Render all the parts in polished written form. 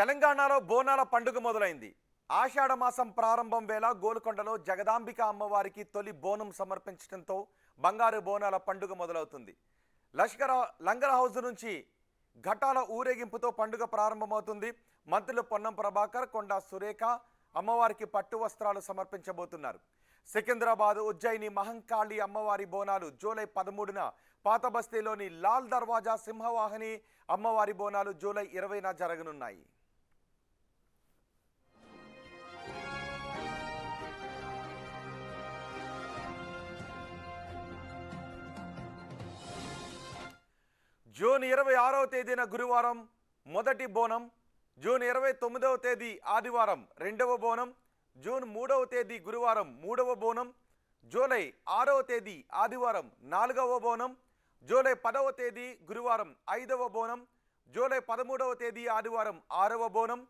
తెలంగాణలో బోనాల పండుగ మొదలైంది. ఆషాఢ మాసం ప్రారంభం వేళ గోల్కొండలో జగదాంబిక అమ్మవారికి తొలి బోనం సమర్పించడంతో బంగారు బోనాల పండుగ మొదలవుతుంది. లంగర్ హౌస్ నుంచి ఘటాల ఊరేగింపుతో పండుగ ప్రారంభమవుతుంది. మంత్రులు పొన్నం ప్రభాకర్, కొండా సురేఖ అమ్మవారికి పట్టు వస్త్రాలు సమర్పించబోతున్నారు. సికింద్రాబాద్, ఉజ్జయిని మహంకాళి అమ్మవారి బోనాలు జూలై 13న, పాత బస్తీలోని లాల్ దర్వాజా సింహవాహిని అమ్మవారి బోనాలు జూలై 20న జరగనున్నాయి. జూన్ 26వ తేదీన గురువారం మొదటి బోనం, జూన్ 29వ తేదీ ఆదివారం రెండవ బోనం, జూన్ 3వ తేదీ గురువారం మూడవ బోనం, జూలై 6వ తేదీ ఆదివారం 4వ బోనం, జూలై 10వ తేదీ గురువారం 5వ బోనం, జూలై 13వ తేదీ ఆదివారం 6వ బోనం,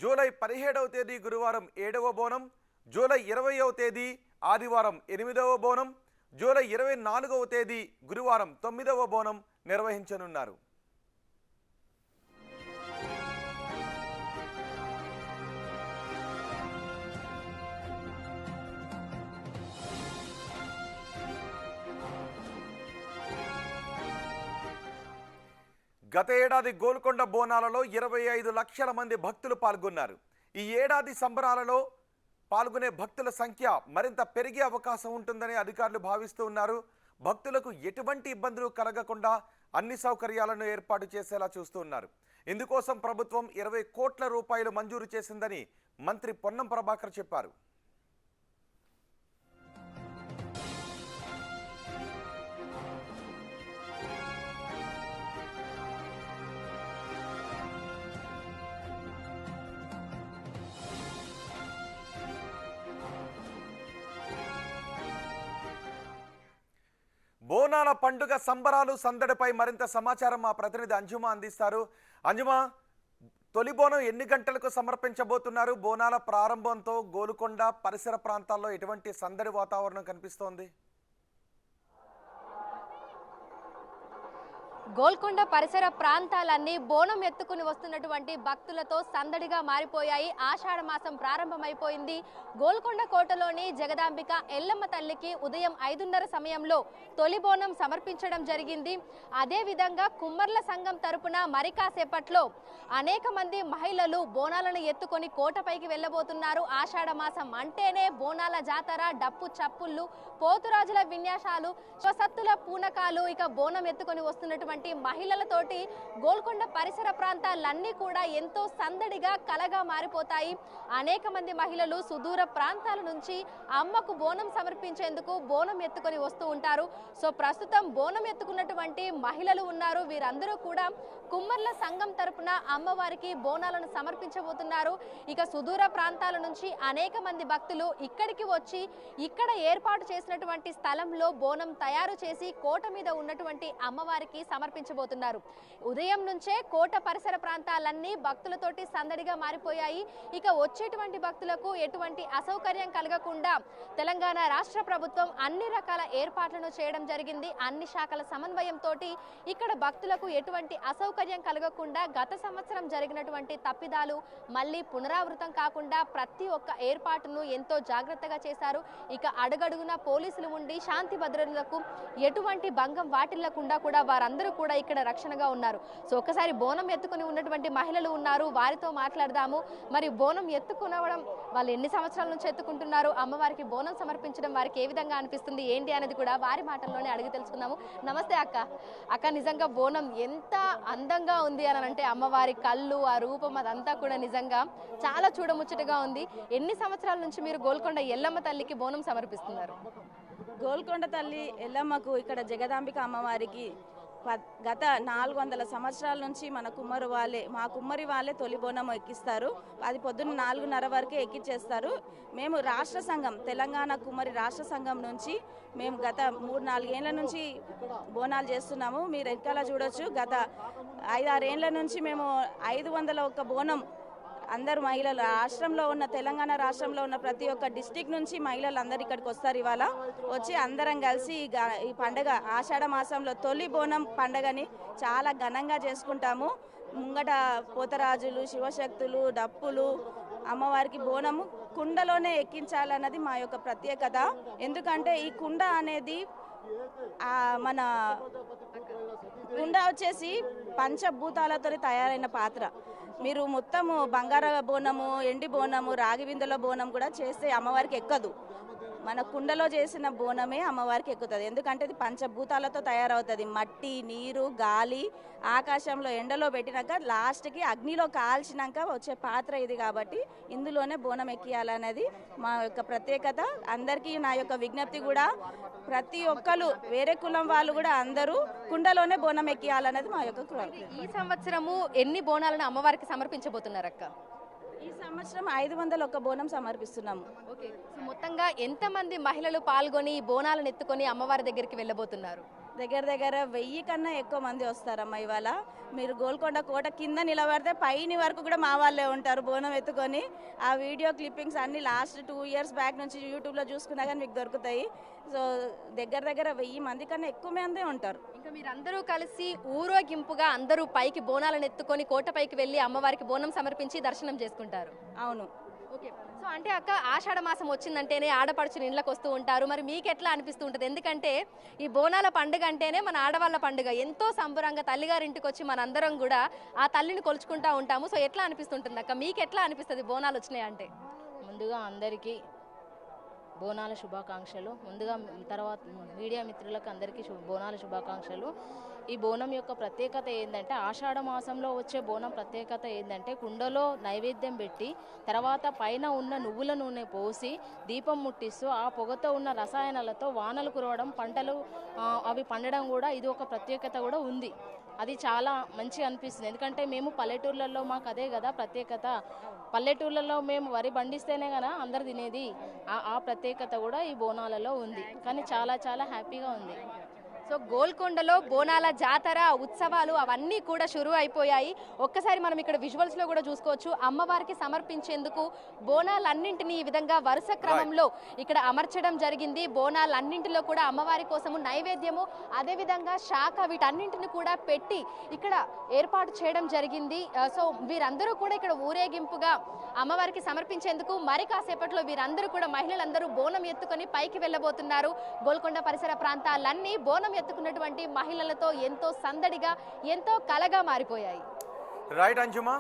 జూలై 17వ తేదీ గురువారం 7వ బోనం, జూలై 20వ తేదీ ఆదివారం 8వ బోనం, జూలై 24వ తేదీ గురువారం 9వ బోనం నిర్వహించనున్నారు. గత ఏడాది గోల్కొండ బోనాలలో 25 లక్షల మంది భక్తులు పాల్గొన్నారు. ఈ ఏడాది సంబరాలలో పాల్గొనే భక్తుల సంఖ్య మరింత పెరిగే అవకాశం ఉంటుందని అధికారులు భావిస్తూ ఉన్నారు. భక్తులకు ఎటువంటి ఇబ్బందులు కలగకుండా అన్ని సౌకర్యాలను ఏర్పాటు చేసేలా చూస్తూ ఉన్నారు. ఇందుకోసం ప్రభుత్వం 20 కోట్ల రూపాయలు మంజూరు చేసిందని మంత్రి పొన్నం ప్రభాకర్ చెప్పారు. బోనాల పండుగ సంబరాలు సందడిపై మరింత సమాచారం మా ప్రతినిధి అంజుమా అందిస్తారు. అంజుమా, తొలి బోనం ఎన్ని గంటలకు సమర్పించబోతున్నారు? బోనాల ప్రారంభంతో గోల్కొండ పరిసర ప్రాంతాల్లో ఎటువంటి సందడి వాతావరణం కనిపిస్తోంది? గోల్కొండ పరిసర ప్రాంతాలన్నీ బోనం ఎత్తుకుని వస్తున్నటువంటి భక్తులతో సందడిగా మారిపోయాయి. ఆషాఢ మాసం ప్రారంభమైపోయింది. గోల్కొండ కోటలోని జగదాంబిక ఎల్లమ్మ తల్లికి ఉదయం 5:30 సమయంలో తొలి బోనం సమర్పించడం జరిగింది. అదేవిధంగా కుమ్మర్ల సంఘం తరపున మరి కాసేపట్లో అనేక మంది మహిళలు బోనాలను ఎత్తుకొని కోటపైకి వెళ్ళబోతున్నారు. ఆషాఢ మాసం అంటేనే బోనాల జాతర, డప్పు చప్పుళ్ళు, పోతురాజుల విన్యాసాలు, స్వసత్తుల పూనకాలు, ఇక బోనం ఎత్తుకొని వస్తున్నటువంటి మహిళలతోటి గోల్కొండ పరిసర ప్రాంతాలన్నీ కూడా ఎంతో సందడిగా కలగా మారిపోతాయి. అనేక మంది మహిళలు సుదూర ప్రాంతాల నుంచి అమ్మకు బోనం సమర్పించేందుకు బోనం ఎత్తుకొని వస్తూ ఉంటారు. సో ప్రస్తుతం బోనం ఎత్తుకున్నటువంటి మహిళలు ఉన్నారు. వీరందరూ కూడా కుమ్మర్ల సంఘం తరపున అమ్మవారికి బోనాలను సమర్పించబోతున్నారు. ఇక సుదూర ప్రాంతాల నుంచి అనేక మంది భక్తులు ఇక్కడికి వచ్చి ఇక్కడ ఏర్పాటు చేసినటువంటి స్థలంలో బోనం తయారు చేసి కోట మీద ఉన్నటువంటి అమ్మవారికి సమర్పించబోతున్నారు. ఉదయం నుంచే కోట పరిసర ప్రాంతాలన్నీ భక్తులతోటి సందడిగా మారిపోయాయి. ఇక వచ్చేటువంటి భక్తులకు ఎటువంటి అసౌకర్యం కలగకుండా తెలంగాణ రాష్ట్ర ప్రభుత్వం అన్ని రకాల ఏర్పాట్లను చేయడం జరిగింది. అన్ని శాఖల సమన్వయంతో ఇక్కడ భక్తులకు ఎటువంటి అసౌకర్యం కలగకుండా గత సంవత్సరం జరిగినటువంటి తప్పిదాలు మళ్ళీ పునరావృతం కాకుండా ప్రతి ఒక్క ఏర్పాటును ఎంతో జాగ్రత్తగా చేశారు. ఇక అడుగడుగున పోలీసులు ఉండి శాంతి భద్రతలకు ఎటువంటి భంగం వాటిల్లకుండా కూడా వారందరూ కూడా ఇక్కడ రక్షణగా ఉన్నారు. సో ఒకసారి బోనం ఎత్తుకుని ఉన్నటువంటి మహిళలు ఉన్నారు, వారితో మాట్లాడదాము. మరి బోనం ఎత్తుకునవడం వాళ్ళు ఎన్ని సంవత్సరాల నుంచి ఎత్తుకుంటున్నారు, అమ్మవారికి బోనం సమర్పించడం వారికి ఏ విధంగా అనిపిస్తుంది ఏంటి అనేది కూడా వారి మాటల్లోనే అడిగి తెలుసుకుందాము. నమస్తే అక్క. అక్క, నిజంగా బోనం ఎంత అందంగా ఉంది అని అంటే అమ్మవారి కళ్ళు, ఆ రూపం అదంతా కూడా నిజంగా చాలా చూడముచ్చటగా ఉంది. ఎన్ని సంవత్సరాల నుంచి మీరు గోల్కొండ ఎల్లమ్మ తల్లికి బోనం సమర్పిస్తున్నారు? గోల్కొండ తల్లి ఎల్లమ్మకు ఇక్కడ జగదాంబిక అమ్మవారికి గత 400 సంవత్సరాల నుంచి మా కుమ్మరి వాళ్ళే తొలి బోనం ఎక్కిస్తారు. అది పొద్దున్న 4:30 వరకే ఎక్కిచ్చేస్తారు. మేము రాష్ట్ర సంఘం, తెలంగాణ కుమ్మరి రాష్ట్ర సంఘం నుంచి మేము గత 3-4 ఏళ్ల నుంచి బోనాలు చేస్తున్నాము. మీరు ఎక్కాల చూడొచ్చు. గత 5-6 ఏళ్ల నుంచి మేము 501 బోనం అందరు మహిళలు రాష్ట్రంలో ఉన్న తెలంగాణ రాష్ట్రంలో ఉన్న ప్రతి ఒక్క డిస్టిక్ నుంచి మహిళలు అందరు ఇక్కడికి వస్తారు. ఇవాళ వచ్చి అందరం కలిసి ఈ పండుగ ఆషాఢ మాసంలో తొలి బోనం పండుగని చాలా ఘనంగా చేసుకుంటాము. ముంగట పోతరాజులు, శివశక్తులు, డప్పులు, అమ్మవారికి బోనము కుండలోనే ఎక్కించాలన్నది మా యొక్క ప్రత్యేకత. ఎందుకంటే ఈ కుండ అనేది మన కుండ వచ్చేసి పంచభూతాలతో తయారైన పాత్ర. మీరు మొత్తము బంగార బోనము, ఎండి బోనము, రాగి బిందెల బోనం కూడా చేస్తే అమ్మవారికి ఎక్కదు. మన కుండలో చేసిన బోనమే అమ్మవారికి ఎక్కుతుంది. ఎందుకంటే ఇది పంచభూతాలతో తయారవుతుంది. మట్టి, నీరు, గాలి, ఆకాశంలో ఎండలో పెట్టినాక లాస్ట్కి అగ్నిలో కాల్చినాక వచ్చే పాత్ర ఇది. కాబట్టి ఇందులోనే బోనం ఎక్కియాలనేది మా యొక్క ప్రత్యేకత. అందరికీ నా యొక్క విజ్ఞప్తి కూడా, ప్రతి ఒక్కరు వేరే కులం వాళ్ళు కూడా అందరూ కుండలోనే బోనం ఎక్కియాలనేది మా యొక్క కోరిక. ఈ సంవత్సరము ఎన్ని బోనాలను అమ్మవారికి సమర్పించబోతున్నారు అక్క? ఈ సంవత్సరం 501 బోనం సమర్పిస్తున్నాము. ఓకే, మొత్తంగా ఎంతమంది మహిళలు పాల్గొని ఈ బోనాలను ఎత్తుకొని అమ్మవారి దగ్గరికి వెళ్ళబోతున్నారు? దగ్గర 1000 కన్నా ఎక్కువ మంది వస్తారమ్మా. ఇవాళ మీరు గోల్కొండ కోట కింద నిలబడితే పైన వరకు కూడా మా వాళ్ళే ఉంటారు బోనం ఎత్తుకొని. ఆ వీడియో క్లిప్పింగ్స్ అన్ని లాస్ట్ 2 years బ్యాక్ నుంచి యూట్యూబ్లో చూసుకున్నా కానీ మీకు దొరుకుతాయి. సో దగ్గర 1000 మంది కన్నా ఎక్కువ మందే ఉంటారు. ఇంకా మీరందరూ కలిసి ఊరేగింపుగా అందరూ పైకి బోనాలను ఎత్తుకొని కోట పైకి వెళ్ళి అమ్మవారికి బోనం సమర్పించి దర్శనం చేసుకుంటారు. అవును. ఓకే, సో అంటే అక్క, ఆషాఢ మాసం వచ్చిందంటేనే ఆడపడుచుని ఇళ్ళకి వస్తూ ఉంటారు. మరి మీకు ఎట్లా అనిపిస్తూ ఉంటుంది? ఎందుకంటే ఈ బోనాల పండుగ అంటేనే మన ఆడవాళ్ళ పండుగ. ఎంతో సంబరంగా తల్లిగారింటికి వచ్చి మనందరం కూడా ఆ తల్లిని కొలుచుకుంటా ఉంటాము. సో ఎట్లా అనిపిస్తుంటుంది అక్క? మీకు ఎట్లా అనిపిస్తుంది బోనాలు వచ్చినాయి అంటే? ముందుగా అందరికీ బోనాల శుభాకాంక్షలు. ముందుగా తర్వాత మీడియా మిత్రులకు అందరికీ బోనాల శుభాకాంక్షలు. ఈ బోనం యొక్క ప్రత్యేకత ఏంటంటే, ఆషాఢ మాసంలో వచ్చే బోనం ప్రత్యేకత ఏంటంటే, కుండలో నైవేద్యం పెట్టి తర్వాత పైన ఉన్న నువ్వుల నూనె పోసి దీపం ముట్టిస్తూ ఆ పొగతో ఉన్న రసాయనాలతో వానలు కురవడం, పంటలు అవి పండడం కూడా ఇది ఒక ప్రత్యేకత కూడా ఉంది. అది చాలా మంచిగా అనిపిస్తుంది. ఎందుకంటే మేము పల్లెటూర్లలో మాకు అదే కదా ప్రత్యేకత. పల్లెటూర్లలో మేము వరి పండిస్తేనే కదా అందరు తినేది. ఆ ప్రత్యేకత కూడా ఈ బోనాలలో ఉంది. కానీ చాలా చాలా హ్యాపీగా ఉంది. సో గోల్కొండలో బోనాల జాతర ఉత్సవాలు అవన్నీ కూడా షురూ అయిపోయాయి. ఒక్కసారి మనం ఇక్కడ విజువల్స్ లో కూడా చూసుకోవచ్చు. అమ్మవారికి సమర్పించేందుకు బోనాలన్నింటినీ ఈ విధంగా వరుస క్రమంలో ఇక్కడ అమర్చడం జరిగింది. బోనాలన్నింటిలో కూడా అమ్మవారి కోసము నైవేద్యము, అదే విధంగా శాఖ, వీటన్నింటిని కూడా పెట్టి ఇక్కడ ఏర్పాటు చేయడం జరిగింది. సో వీరందరూ కూడా ఇక్కడ ఊరేగింపుగా అమ్మవారికి సమర్పించేందుకు మరి కాసేపట్లో వీరందరూ కూడా మహిళలందరూ బోనం ఎత్తుకొని పైకి వెళ్ళబోతున్నారు. గోల్కొండ పరిసర ప్రాంతాలన్నీ బోనం ఎత్తుకున్నటువంటి మహిళలతో ఎంతో సందడిగా, ఎంతో కలగా మారిపోయాయి. రైట్ అంజుమా.